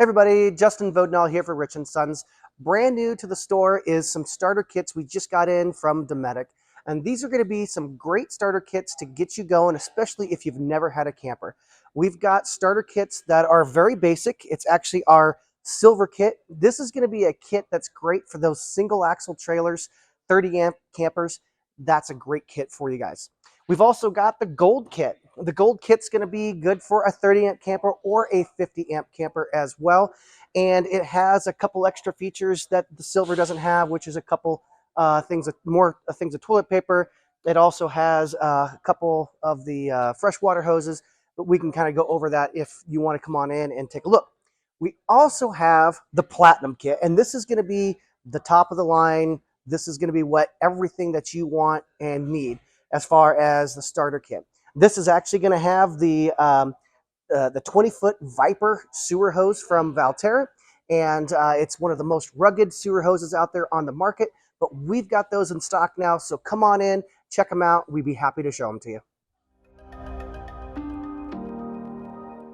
Everybody, Justin Vodnall here for Rich & Sons. Brand new to the store is some starter kits we just got in from Dometic. And these are going to be some great starter kits to get you going, especially if you've never had a camper. We've got starter kits that are very basic. It's actually our silver kit. This is going to be a kit that's great for those single axle trailers, 30 amp campers. That's a great kit for you guys. We've also got the gold kit. The gold kit's going to be good for a 30 amp camper or a 50 amp camper as well. And it has a couple extra features that the silver doesn't have, which is a couple more things of toilet paper. It also has a couple of the freshwater hoses, but we can kind of go over that if you want to come on in and take a look. We also have the platinum kit, and this is going to be the top of the line. This is going to be everything that you want and need as far as the starter kit. This is actually going to have the 20-foot Viper sewer hose from Valterra, and it's one of the most rugged sewer hoses out there on the market, but we've got those in stock now, so come on in, check them out. We'd be happy to show them to you.